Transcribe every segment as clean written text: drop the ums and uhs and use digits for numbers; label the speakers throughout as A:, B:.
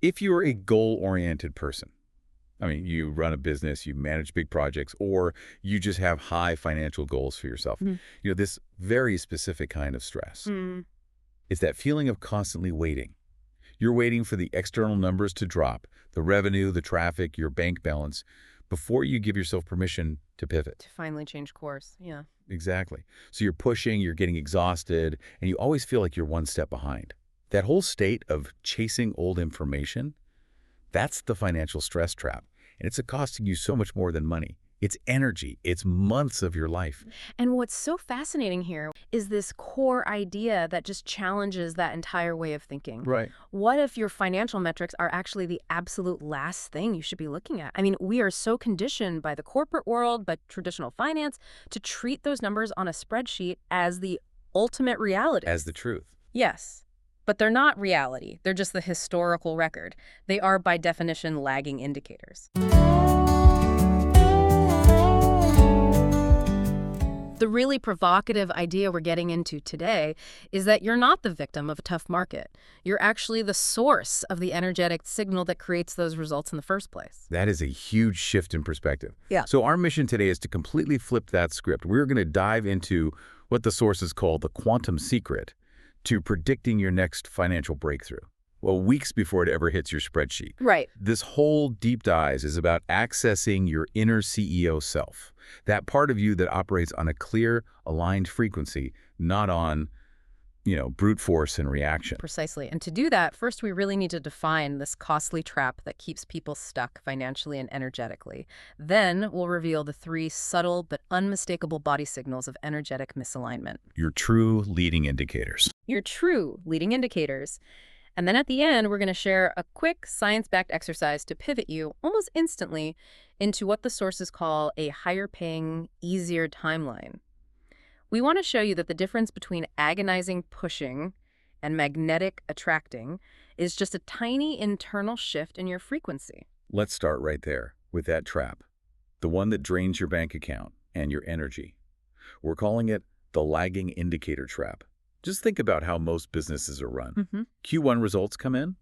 A: If you're a goal-oriented person, I mean, you run a business, you manage big projects, or you just have high financial goals for yourself, this very specific kind of stress. It's that feeling of constantly waiting. You're waiting for the external numbers to drop, the revenue, the traffic, your bank balance, before you give yourself permission to pivot.
B: To finally change course, yeah.
A: Exactly. So you're pushing, you're getting exhausted, and you always feel like you're one step behind. That whole state of chasing old information, that's the financial stress trap. And it's costing you so much more than money. It's energy. It's months of your life.
B: And what's so fascinating here is this core idea that just challenges that entire way of thinking.
A: Right.
B: What if your financial metrics are actually the absolute last thing you should be looking at? I mean, we are so conditioned by the corporate world, by traditional finance, to treat those numbers on a spreadsheet as the ultimate reality.
A: As the truth.
B: Yes. But they're not reality. They're just the historical record. They are, by definition, lagging indicators. The really provocative idea we're getting into today is that you're not the victim of a tough market. You're actually the source of the energetic signal that creates those results in the first place.
A: That is a huge shift in perspective.
B: Yeah.
A: So our mission today is to completely flip that script. We're going to dive into what the sources call the quantum secret to predicting your next financial breakthrough. Well, weeks before it ever hits your spreadsheet.
B: Right.
A: This whole deep dive is about accessing your inner CEO self, that part of you that operates on a clear, aligned frequency, not on, brute force and reaction.
B: Precisely. And to do that, first we really need to define this costly trap that keeps people stuck financially and energetically. Then we'll reveal the 3 subtle but unmistakable body signals of energetic misalignment.
A: Your true leading indicators.
B: Your true leading indicators. And then at the end, we're going to share a quick science-backed exercise to pivot you almost instantly into what the sources call a higher-paying, easier timeline. We want to show you that the difference between agonizing pushing and magnetic attracting is just a tiny internal shift in your frequency.
A: Let's start right there with that trap, the one that drains your bank account and your energy. We're calling it the lagging indicator trap. Just think about how most businesses are run. Q1 results come in,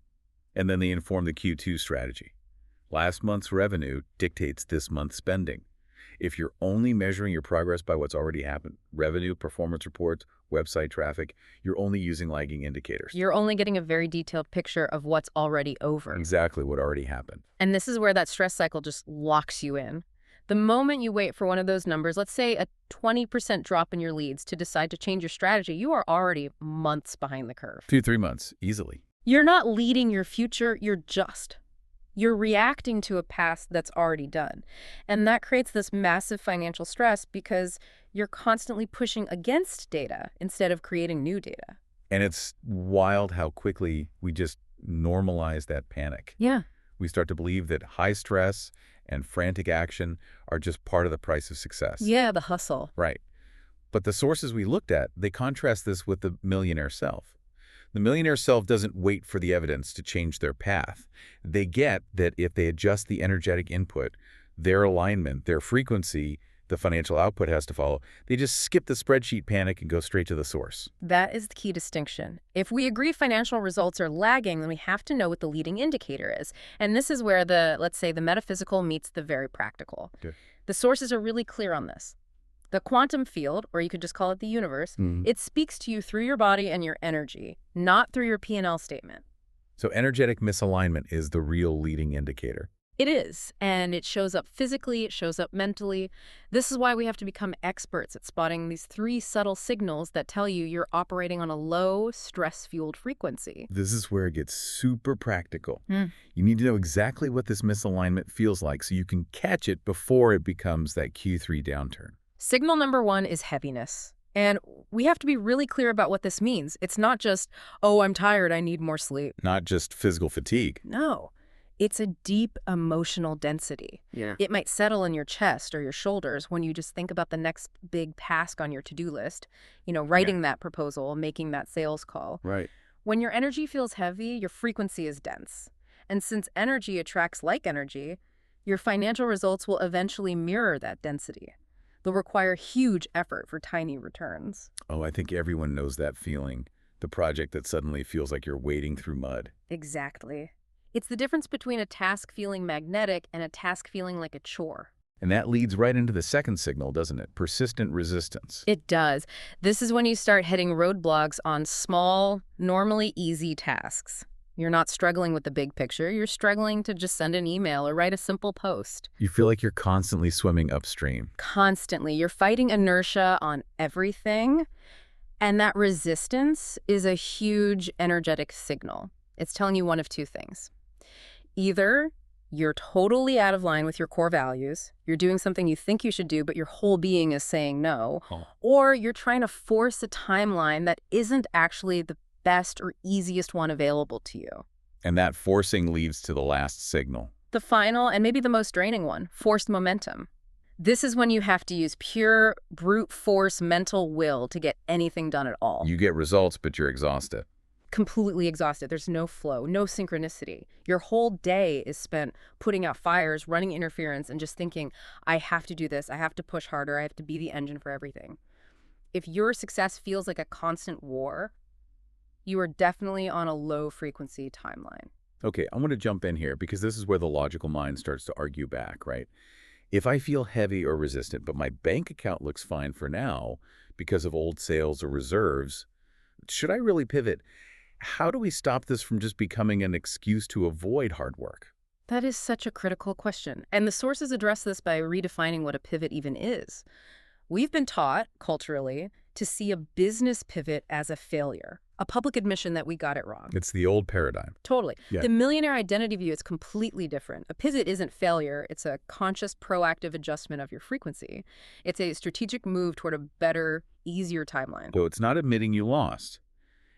A: and then they inform the Q2 strategy. Last month's revenue dictates this month's spending. If you're only measuring your progress by what's already happened, revenue, performance reports, website traffic, you're only using lagging indicators.
B: You're only getting a very detailed picture of what's already over.
A: Exactly what already happened.
B: And this is where that stress cycle just locks you in. The moment you wait for one of those numbers, let's say a 20% drop in your leads, to decide to change your strategy, you are already months behind the curve.
A: 2-3 months, easily.
B: You're not leading your future, you're reacting to a past that's already done. And that creates this massive financial stress because you're constantly pushing against data instead of creating new data.
A: And it's wild how quickly we just normalize that panic.
B: Yeah.
A: We start to believe that high stress and frantic action are just part of the price of success.
B: Yeah, the hustle.
A: Right. But the sources we looked at, they contrast this with the millionaire self. The millionaire self doesn't wait for the evidence to change their path. They get that if they adjust the energetic input, their alignment, their frequency, the financial output has to follow. They just skip the spreadsheet panic and go straight to the source.
B: That is the key distinction. If we agree financial results are lagging, then we have to know what the leading indicator is. And this is where let's say the metaphysical meets the very practical.
A: Okay.
B: The sources are really clear on this. The quantum field, or you could just call it the universe, it speaks to you through your body and your energy, not through your P&L statement.
A: So energetic misalignment is the real leading indicator.
B: It is, and it shows up physically, it shows up mentally. This is why we have to become experts at spotting these 3 subtle signals that tell you you're operating on a low, stress-fueled frequency.
A: This is where it gets super practical. You need to know exactly what this misalignment feels like so you can catch it before it becomes that Q3 downturn.
B: Signal number 1 is heaviness. And we have to be really clear about what this means. It's not just, oh, I'm tired, I need more sleep.
A: Not just physical fatigue.
B: No. It's a deep emotional density.
A: Yeah.
B: It might settle in your chest or your shoulders when you just think about the next big task on your to-do list, writing that proposal, making that sales call.
A: Right.
B: When your energy feels heavy, your frequency is dense. And since energy attracts like energy, your financial results will eventually mirror that density. They'll require huge effort for tiny returns.
A: Oh, I think everyone knows that feeling. The project that suddenly feels like you're wading through mud.
B: Exactly. It's the difference between a task feeling magnetic and a task feeling like a chore.
A: And that leads right into the second signal, doesn't it? Persistent resistance.
B: It does. This is when you start hitting roadblocks on small, normally easy tasks. You're not struggling with the big picture. You're struggling to just send an email or write a simple post.
A: You feel like you're constantly swimming upstream.
B: Constantly. You're fighting inertia on everything. And that resistance is a huge energetic signal. It's telling you one of two things. Either you're totally out of line with your core values, you're doing something you think you should do, but your whole being is saying no, or you're trying to force a timeline that isn't actually the best or easiest one available to you.
A: And that forcing leads to the last signal.
B: The final, and maybe the most draining one, forced momentum. This is when you have to use pure brute force mental will to get anything done at all.
A: You get results, but you're exhausted.
B: Completely exhausted. There's no flow, no synchronicity. Your whole day is spent putting out fires, running interference, and just thinking, I have to do this, I have to push harder, I have to be the engine for everything. If your success feels like a constant war, you are definitely on a low-frequency timeline.
A: Okay, I want to jump in here because this is where the logical mind starts to argue back, right? If I feel heavy or resistant, but my bank account looks fine for now because of old sales or reserves, should I really pivot? How do we stop this from just becoming an excuse to avoid hard work?
B: That is such a critical question. And the sources address this by redefining what a pivot even is. We've been taught, culturally, to see a business pivot as a failure, a public admission that we got it wrong.
A: It's the old paradigm.
B: Totally.
A: Yeah.
B: The millionaire identity view is completely different. A pivot isn't failure. It's a conscious, proactive adjustment of your frequency. It's a strategic move toward a better, easier timeline.
A: So it's not admitting you lost.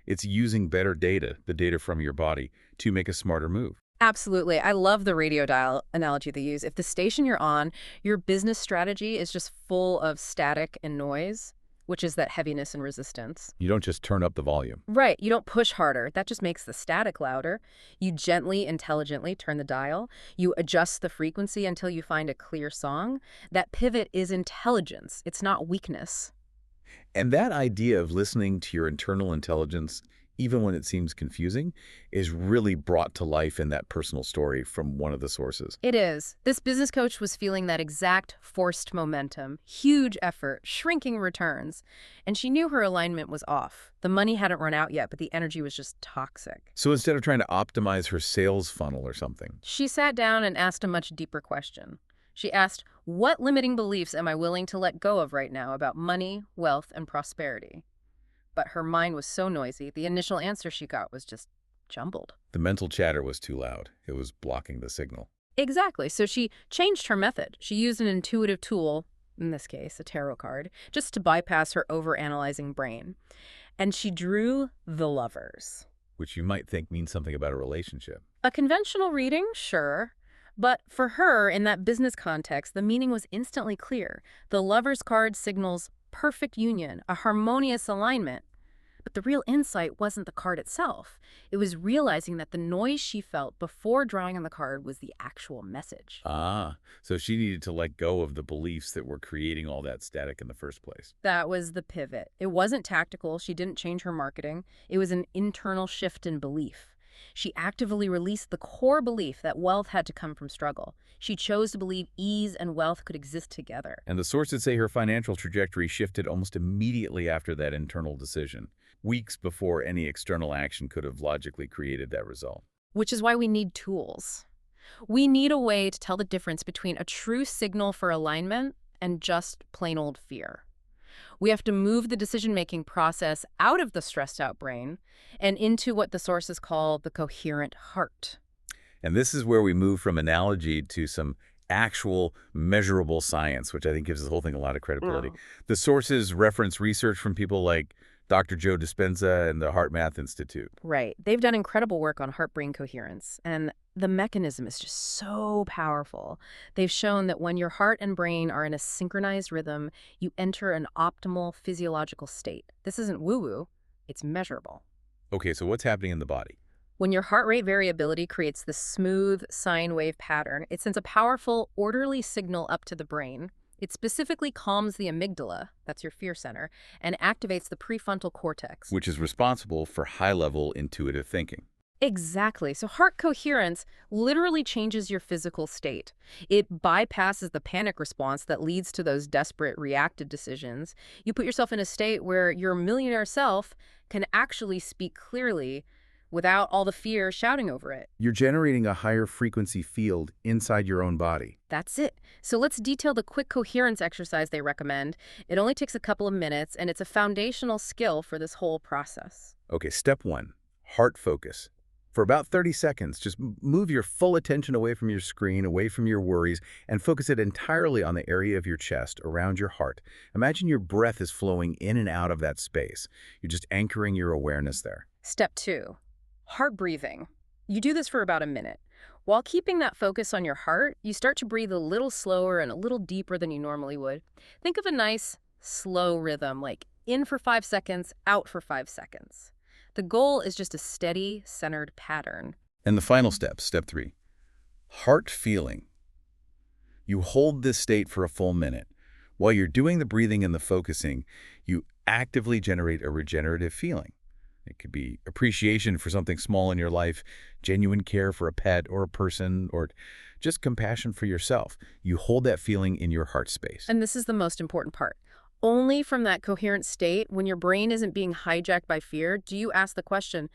A: It's using better data, the data from your body, to make a smarter move.
B: Absolutely. I love the radio dial analogy they use. If the station you're on, your business strategy is just full of static and noise, which is that heaviness and resistance.
A: You don't just turn up the volume.
B: Right. You don't push harder. That just makes the static louder. You gently, intelligently turn the dial. You adjust the frequency until you find a clear song. That pivot is intelligence. It's not weakness.
A: And that idea of listening to your internal intelligence, even when it seems confusing, is really brought to life in that personal story from one of the sources.
B: It is. This business coach was feeling that exact forced momentum, huge effort, shrinking returns, and she knew her alignment was off. The money hadn't run out yet, but the energy was just toxic.
A: So instead of trying to optimize her sales funnel or something,
B: She sat down and asked a much deeper question. She asked, what limiting beliefs am I willing to let go of right now about money, wealth, and prosperity? But her mind was so noisy, the initial answer she got was just jumbled.
A: the mental chatter was too loud. It was blocking the signal.
B: Exactly. So she changed her method. She used an intuitive tool, in this case, a tarot card, just to bypass her overanalyzing brain. And she drew the Lovers.
A: Which you might think means something about a relationship.
B: A conventional reading, sure. But for her, in that business context, the meaning was instantly clear. The Lovers card signals perfect union, a harmonious alignment. But the real insight wasn't the card itself. It was realizing that the noise she felt before drawing on the card was the actual message.
A: Ah, so she needed to let go of the beliefs that were creating all that static in the first place.
B: That was the pivot. It wasn't tactical. She didn't change her marketing. It was an internal shift in belief. She actively released the core belief that wealth had to come from struggle. She chose to believe ease and wealth could exist together.
A: And the sources say her financial trajectory shifted almost immediately after that internal decision, weeks before any external action could have logically created that result.
B: Which is why we need tools. We need a way to tell the difference between a true signal for alignment and just plain old fear. We have to move the decision-making process out of the stressed-out brain and into what the sources call the coherent heart.
A: And this is where we move from analogy to some actual measurable science, which I think gives the whole thing a lot of credibility. The sources reference research from people like Dr. Joe Dispenza and the Heart Math Institute.
B: Right. They've done incredible work on heart-brain coherence, and the mechanism is just so powerful. They've shown that when your heart and brain are in a synchronized rhythm, you enter an optimal physiological state. This isn't woo-woo, it's measurable.
A: Okay, so what's happening in the body?
B: When your heart rate variability creates this smooth sine wave pattern, it sends a powerful, orderly signal up to the brain. It specifically calms the amygdala, that's your fear center, and activates the prefrontal cortex.
A: Which is responsible for high-level intuitive thinking.
B: Exactly. So heart coherence literally changes your physical state. It bypasses the panic response that leads to those desperate reactive decisions. You put yourself in a state where your millionaire self can actually speak clearly without all the fear shouting over it.
A: You're generating a higher frequency field inside your own body.
B: That's it. So let's detail the quick coherence exercise they recommend. It only takes a couple of minutes, and it's a foundational skill for this whole process.
A: Okay, step 1, heart focus. For about 30 seconds, just move your full attention away from your screen, away from your worries, and focus it entirely on the area of your chest, around your heart. Imagine your breath is flowing in and out of that space. You're just anchoring your awareness there.
B: Step 2, heart breathing. You do this for about a minute. While keeping that focus on your heart, you start to breathe a little slower and a little deeper than you normally would. Think of a nice, slow rhythm, like in for 5 seconds, out for 5 seconds. The goal is just a steady, centered pattern.
A: And the final step, step 3, heart feeling. You hold this state for a full minute. While you're doing the breathing and the focusing, you actively generate a regenerative feeling. It could be appreciation for something small in your life, genuine care for a pet or a person, or just compassion for yourself. You hold that feeling in your heart space.
B: And this is the most important part. Only from that coherent state, when your brain isn't being hijacked by fear, do you ask the question,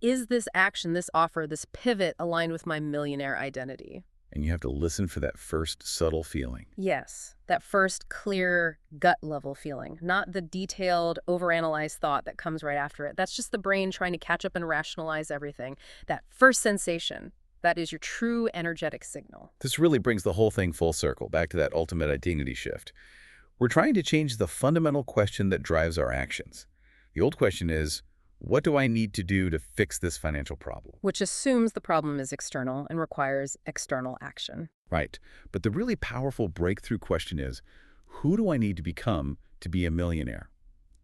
B: is this action, this offer, this pivot aligned with my millionaire identity?
A: And you have to listen for that first subtle feeling.
B: Yes, that first clear gut level feeling, not the detailed, overanalyzed thought that comes right after it. That's just the brain trying to catch up and rationalize everything. That first sensation, that is your true energetic signal.
A: This really brings the whole thing full circle, back to that ultimate identity shift. We're trying to change the fundamental question that drives our actions. The old question is, what do I need to do to fix this financial problem?
B: Which assumes the problem is external and requires external action.
A: Right. But the really powerful breakthrough question is, who do I need to become to be a millionaire?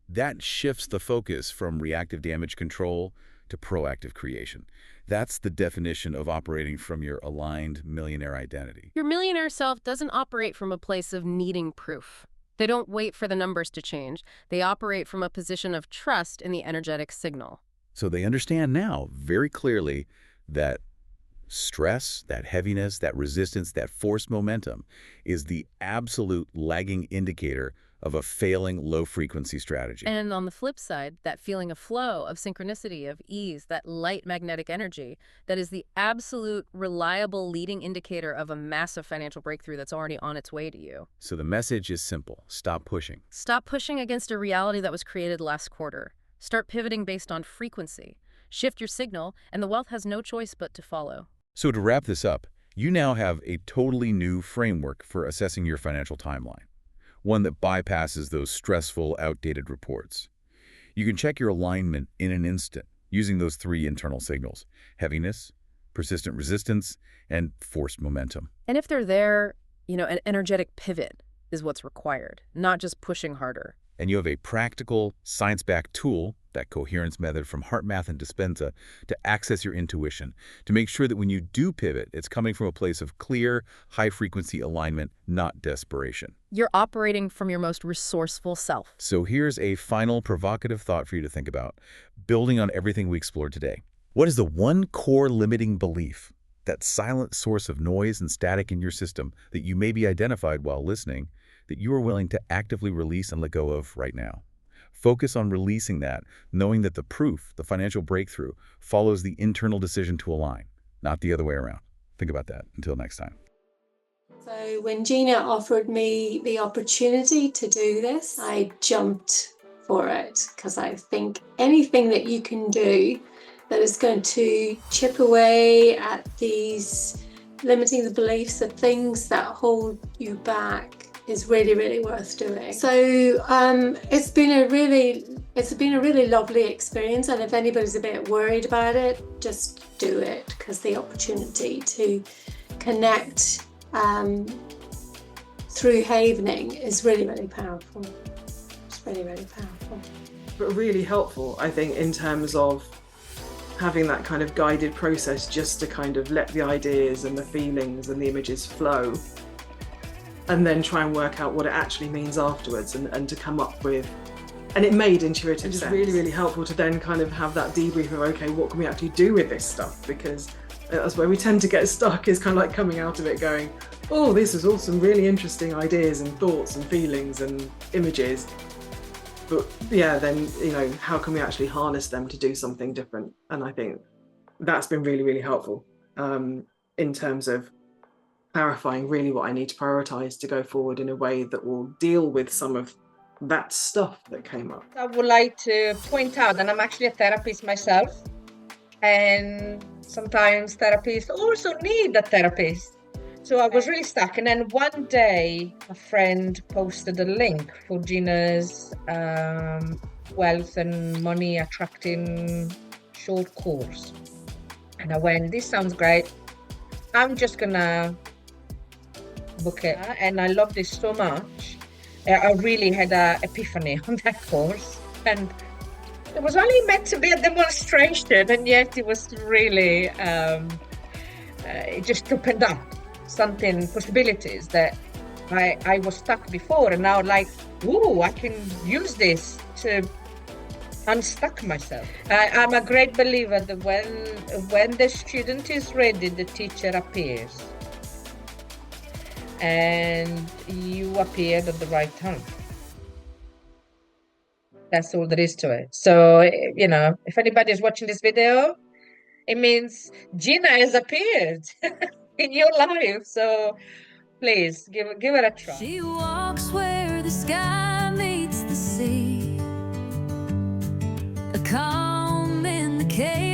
A: That shifts the focus from reactive damage control to proactive creation. That's the definition of operating from your aligned millionaire identity.
B: Your millionaire self doesn't operate from a place of needing proof. They don't wait for the numbers to change. They operate from a position of trust in the energetic signal.
A: So they understand now very clearly that stress, that heaviness, that resistance, that forced momentum is the absolute lagging indicator of a failing low-frequency strategy.
B: And on the flip side, that feeling of flow, of synchronicity, of ease, that light magnetic energy, that is the absolute reliable leading indicator of a massive financial breakthrough that's already on its way to you.
A: So the message is simple. Stop pushing.
B: Stop pushing against a reality that was created last quarter. Start pivoting based on frequency. Shift your signal, and the wealth has no choice but to follow.
A: So to wrap this up, you now have a totally new framework for assessing your financial timeline. One that bypasses those stressful, outdated reports. You can check your alignment in an instant using those 3 internal signals: heaviness, persistent resistance, and forced momentum.
B: And if they're there, an energetic pivot is what's required, not just pushing harder.
A: And you have a practical, science-backed tool, that coherence method from HeartMath and Dispenza, to access your intuition, to make sure that when you do pivot, it's coming from a place of clear, high-frequency alignment, not desperation.
B: You're operating from your most resourceful self.
A: So here's a final provocative thought for you to think about, building on everything we explored today. What is the one core limiting belief, that silent source of noise and static in your system that you maybe identified while listening, that you are willing to actively release and let go of right now? Focus on releasing that, knowing that the proof, the financial breakthrough, follows the internal decision to align, not the other way around. Think about that. Until next time.
C: So when Gina offered me the opportunity to do this, I jumped for it, because I think anything that you can do that is going to chip away at these limiting the beliefs, the things that hold you back, is really, really worth doing. So it's been a really lovely experience, and if anybody's a bit worried about it, just do it, because the opportunity to connect through havening is really, really powerful. It's really, really powerful.
D: But really helpful, I think, in terms of having that kind of guided process, just to kind of let the ideas and the feelings and the images flow, and then try and work out what it actually means afterwards, and to come up with And it made intuitive
C: sense.
D: sense. It's really, really helpful to then kind of have that debrief of, okay, what can we actually do with this stuff? Because that's where we tend to get stuck, is kind of like coming out of it going, oh, this is all some really interesting ideas and thoughts and feelings and images. But yeah, then, you know, how can we actually harness them to do something different? And I think that's been really, really helpful in terms of clarifying really what I need to prioritize to go forward in a way that will deal with some of that stuff that came up.
E: I would like to point out that I'm actually a therapist myself, and sometimes therapists also need a therapist. So I was really stuck, and then one day a friend posted a link for Gina's wealth and money attracting short course, and I went, this sounds great, I'm just gonna book it. And I loved it so much. I really had an epiphany on that course, and it was only meant to be a demonstration, and yet it was really, it just opened up something, possibilities that I was stuck before, and now like, ooh, I can use this to unstuck myself. I'm a great believer that when the student is ready, the teacher appears. And you appeared at the right time. That's all there is to it. So, you know, if anybody is watching this video, it means Gina has appeared in your life. So please give it a try.
F: She walks where the sky meets the sea, a calm in the chaos.